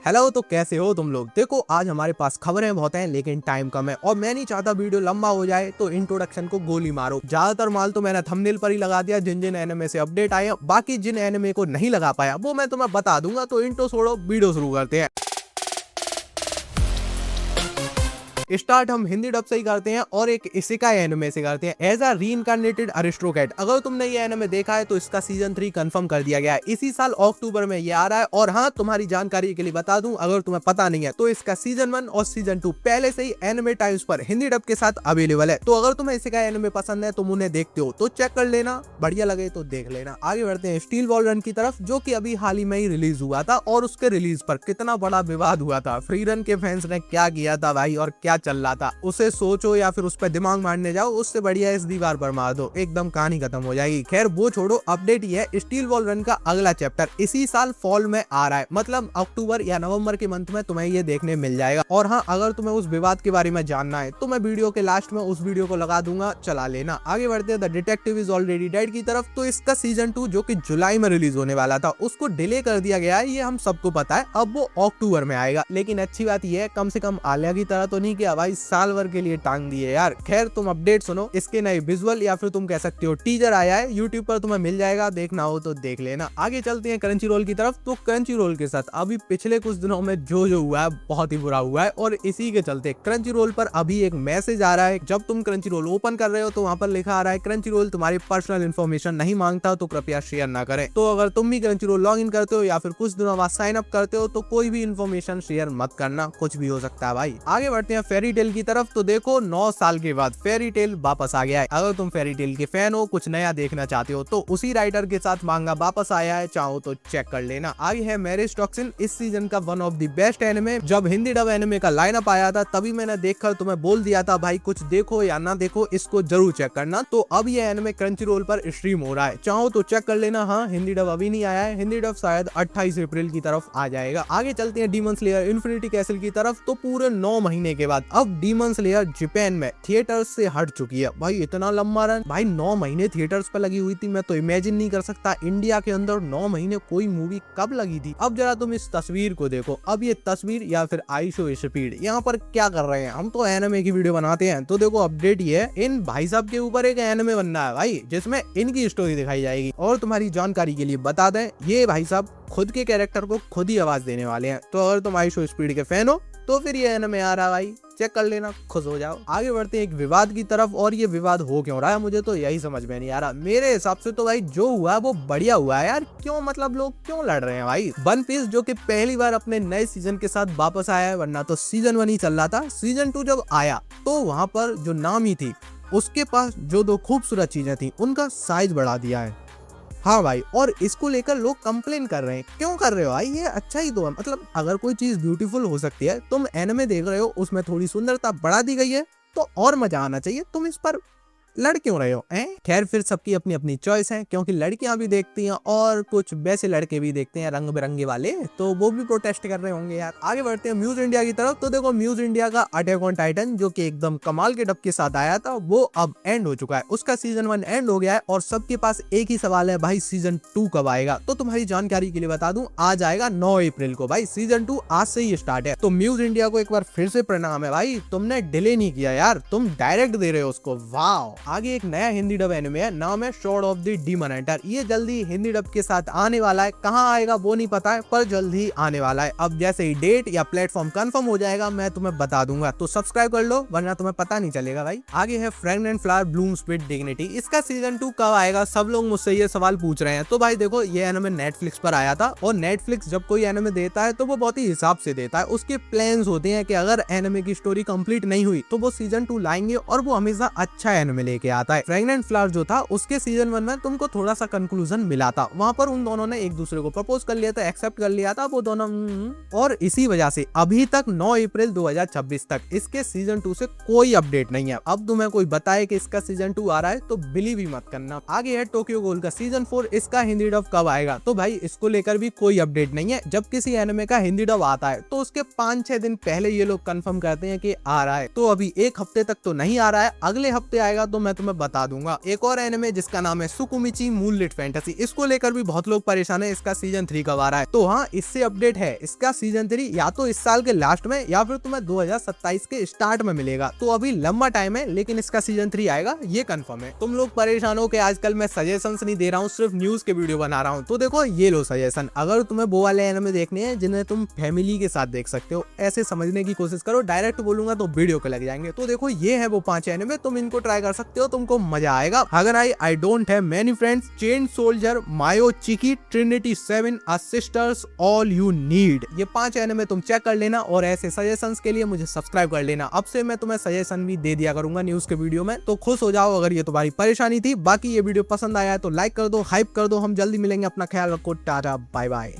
Hello, तो कैसे हो तुम लोग। देखो, आज हमारे पास खबरें बहुत हैं लेकिन टाइम कम है और मैं नहीं चाहता वीडियो लंबा हो जाए, तो इंट्रोडक्शन को गोली मारो। ज्यादातर माल तो मैंने थंबनेल पर ही लगा दिया, जिन जिन एनिमे से अपडेट आए। बाकी जिन एनिमे को नहीं लगा पाया वो मैं तुम्हें बता दूंगा। तो इंट्रो छोड़ो, वीडियो शुरू करते हैं। स्टार्ट हम हिंदी डब से ही करते हैं और एक इसेकाई एनिमे से करते हैं, एज अ रीइंकार्नेटेड अरिस्टोक्रेट। अगर तुमने ये एनिमे देखा है तो इसका सीजन 3 कंफर्म कर दिया गया है। इसी साल अक्टूबर में ये आ रहा है। और हाँ, तुम्हारी जानकारी के लिए बता दूं, अगर तुम्हें पता नहीं है तो इसका सीजन 1 और सीजन 2 पहले से ही एनिमे टाइम्स पर हिंदी डब के साथ अवेलेबल है। तो अगर तुम्हें इसेकाई एनिमे पसंद है, तुम उन्हें देखते हो तो चेक कर लेना, बढ़िया लगे तो देख लेना। आगे बढ़ते हैं स्टील बॉल रन की तरफ, जो कि अभी हाल ही में ही रिलीज हुआ था और उसके रिलीज पर कितना बड़ा विवाद हुआ था। फ्री रन के फैंस ने क्या किया था भाई और क्या चल रहा था, उसे सोचो या फिर उस पर दिमाग मारने जाओ, उससे बढ़िया इस दीवार पर मार दो, एकदम कहानी खत्म हो जाएगी। खैर वो छोड़ो, अपडेट ये है, स्टील बॉल रन का अगला चैप्टर इसी साल फॉल में आ रहा है। मतलब अक्टूबर या नवंबर के मंथ में तुम्हें ये देखने मिल जाएगा। और हाँ, अगर तुम्हें उस विवाद के बारे में जानना है तो मैं वीडियो के लास्ट में उस वीडियो को लगा दूंगा, चला लेना। आगे बढ़ते हैं the detective is already dead की तरफ। तो इसका सीजन 2 जो कि जुलाई में रिलीज होने वाला था, उसको डिले कर दिया गया है, ये हम सबको पता है। अब वो अक्टूबर में आएगा। लेकिन अच्छी बात ये है, कम से कम आलिया की तरह तो नहीं किया भाई, साल भर के लिए टांग दिए यार। खैर तुम अपडेट सुनो, इसके नए विजुअल या फिर तुम कह सकते हो टीजर आया है, यूट्यूब पर तुम्हें मिल जाएगा, देखना हो तो देख लेना। आगे चलते हैं क्रंची रोल की तरफ। तो क्रंची रोल के साथ अभी पिछले कुछ दिनों में जो हुआ है बहुत ही बुरा हुआ है और इसी के चलते क्रंची रोल पर अभी एक मैसेज आ रहा है। जब तुम क्रंची रोल ओपन कर रहे हो तो वहां पर लिखा आ रहा है, क्रंची रोल तुम्हारी पर्सनल इन्फॉर्मेशन नहीं मांगता तो कृपया शेयर ना करें। तो अगर तुम भी क्रंची रोल लॉग इन करते हो या फिर कुछ दिनों बाद साइन अप करते हो तो कोई भी इन्फॉर्मेशन शेयर मत करना, कुछ भी हो सकता है भाई। आगे बढ़ते हैं फेरी टेल की तरफ। तो देखो, 9 साल के बाद फेरी टेल वापस आ गया है। अगर तुम फेरी टेल के फैन हो, कुछ नया देखना चाहते हो, तो उसी राइटर के साथ मांगा वापस आया है, चाहो तो चेक कर लेना। आगे है मैरिज टॉक्सिन, इस सीजन का one of the best anime. जब हिंदी डब एनिमे का लाइनअप आया था तभी मैंने देखकर तुम्हें बोल दिया था भाई, कुछ देखो या ना देखो, इसको जरूर चेक करना। तो अब ये एनिमे क्रंची रोल पर स्ट्रीम हो रहा है, चाहो तो चेक कर लेना। हाँ, हिंदी डब अभी नहीं आया है, हिंदी डब शायद 28 अप्रैल की तरफ आ जाएगा। आगे चलते हैं डीमन स्लेयर इन्फिनिटी कैसल की तरफ। तो पूरे 9 महीने के बाद अब डीमन स्लेयर जापान में थिएटर्स से हट चुकी है। भाई इतना लंबा रन, भाई 9 महीने थिएटर्स पर लगी हुई थी। मैं तो इमेजिन नहीं कर सकता इंडिया के अंदर 9 महीने कोई मूवी कब लगी थी। अब जरा तुम इस तस्वीर को देखो, अब ये तस्वीर या फिर आईशो स्पीड यहाँ पर क्या कर रहे हैं। हम तो एनिमे की वीडियो बनाते हैं। तो देखो, अपडेट ये है, इन भाई साहब के ऊपर एक एनिमे बनना है भाई, जिसमें इनकी स्टोरी दिखाई जाएगी। और तुम्हारी जानकारी के लिए बता दें, ये भाई साहब खुद के कैरेक्टर को खुद ही आवाज देने वाले हैं। तो अगर तुम आईशो स्पीड के फैन हो तो फिर ये एनिमे आ रहा भाई, चेक कर लेना, खुश हो जाओ। आगे बढ़ते हैं एक विवाद की तरफ। और ये विवाद हो क्यों रहा है मुझे तो यही समझ में नहीं आ रहा। मेरे हिसाब से तो भाई जो हुआ वो बढ़िया हुआ है यार। क्यों, मतलब लोग क्यों लड़ रहे हैं भाई। वन पीस जो कि पहली बार अपने नए सीजन के साथ वापस आया है, वरना तो सीजन 1 ही चल रहा था। सीजन 2 जब आया तो वहां पर जो नामी थी उसके पास जो 2 खूबसूरत चीजें थी उनका साइज बढ़ा दिया है। हाँ भाई, और इसको लेकर लोग कंप्लेन कर रहे हैं। क्यों कर रहे हो भाई, ये अच्छा ही तो है। मतलब अगर कोई चीज ब्यूटीफुल हो सकती है, तुम एनिमे देख रहे हो, उसमें थोड़ी सुंदरता बढ़ा दी गई है तो और मजा आना चाहिए, तुम इस पर लड़ क्यों रहे हो। खैर फिर सबकी अपनी अपनी चॉइस है, क्योंकि लड़कियां भी देखती हैं और कुछ वैसे लड़के भी देखते हैं रंग बिरंगे वाले, तो वो भी प्रोटेस्ट कर रहे होंगे यार। आगे बढ़ते हैं म्यूज इंडिया की तरफ। तो देखो, म्यूज इंडिया का अटैक ऑन टाइटन जो कि एकदम कमाल के डब के साथ आया था, वो अब एंड हो चुका है। उसका सीजन 1 एंड हो गया है और सबके पास एक ही सवाल है भाई, सीजन 2 कब आएगा। तो तुम्हारी जानकारी के लिए बता दूं, आज आएगा 9 अप्रैल को भाई। सीजन 2 आज से ही स्टार्ट है। तो म्यूज इंडिया को एक बार फिर से प्रणाम है भाई, तुमने डिले नहीं किया यार, तुम डायरेक्ट दे रहे हो उसको, वाह। आगे एक नया हिंदी डब एनिमे है, नाम है sword of the demon Hunter. ये जल्दी हिंदी डब के साथ आने वाला है, कहां आएगा वो नहीं पता है, पर जल्दी ही आने वाला है। अब जैसे ही डेट या प्लेटफॉर्म कंफर्म हो जाएगा मैं तुम्हें बता दूंगा, तो सब्सक्राइब कर लो वरना तुम्हें पता नहीं चलेगा भाई। आगे है फ्रेग्नेंट फ्लावर ब्लूम्स विद डिग्निटी। इसका सीजन 2 कब आएगा, सब लोग मुझसे ये सवाल पूछ रहे हैं। तो भाई देखो, ये एनिमे नेटफ्लिक्स पर आया था और नेटफ्लिक्स जब कोई एनिमे देता है तो वो बहुत ही हिसाब से देता है। उसके प्लान्स होते हैं कि अगर एनिमे की स्टोरी कंप्लीट नहीं हुई तो वो सीजन 2 लाएंगे और वो हमेशा अच्छा एनिमे लेके आता है। फ्रेग्नेंट फ्लावर जो था उसके सीजन 1 में तुमको थोड़ा सा कंक्लूजन मिला था, वहां पर उन दोनों ने एक दूसरे को प्रपोज कर लिया था, एक्सेप्ट कर लिया था वो दोनों। और इसी वजह से अभी तक 9 अप्रैल 2026 तक इसके सीजन 2 से कोई अपडेट नहीं है। अब तुम्हें कोई बताए कि इसका सीजन 2 आ रहा है तो बिलीव ही मत करना। आगे है टोक्यो गहोल का सीजन 4, इसका हिंदी डब कब आएगा। तो भाई इसको लेकर भी कोई अपडेट नहीं है। जब किसी एनिमे का हिंदी डब आता है तो उसके 5-6 दिन पहले ये लोग कंफर्म करते हैं कि आ रहा है। तो अभी एक हफ्ते तक तो नहीं आ रहा है, अगले हफ्ते आएगा तो तो मैं तुम्हें बता दूंगा। एक और एनिमे जिसका नाम है सुकुमिची मूनलिट फैंटेसी, इसको लेकर भी बहुत लोग परेशान है, इसका सीजन 3 कब आ रहा है। तो हाँ, इससे अपडेट है, इसका सीजन 3 या तो इस साल के लास्ट में या फिर तुम्हें 2027 के स्टार्ट में मिलेगा। तो अभी लंबा टाइम है, लेकिन इसका सीजन 3 आएगा, ये कंफर्म है। तुम लोग परेशान हो कि आजकल मैं सजेशंस नहीं दे रहा हूँ, सिर्फ न्यूज के वीडियो बना रहा हूँ, तो देखो ये लो सजेशन। अगर तुम्हें वो वाले एनिमे देखने हैं जिन्हें तुम फैमिली के साथ देख सकते हो, ऐसे समझने की कोशिश करो, डायरेक्ट बोलूंगा तो वीडियो के लग जाएंगे। तो देखो ये है वो 5 एनिमे, तुम इनको ट्राई कर सकते हो, तुमको मजा आएगा। अगर I don't have many friends, Chain Soldier, Mayo Chiki, Trinity 7, a sisters, all you need, ये 5 एनिमे तुम चेक कर लेना और ऐसे सजेशंस के लिए मुझे सब्सक्राइब कर लेना। अब से मैं तुम्हें सजेशन भी दे दिया करूंगा न्यूज के वीडियो में, तो खुश हो जाओ अगर ये तुम्हारी परेशानी थी। बाकी ये वीडियो पसंद आया है तो लाइक कर दो, हाइप कर दो। हम जल्दी मिलेंगे, अपना ख्याल रखो, टाटा बाय बाय।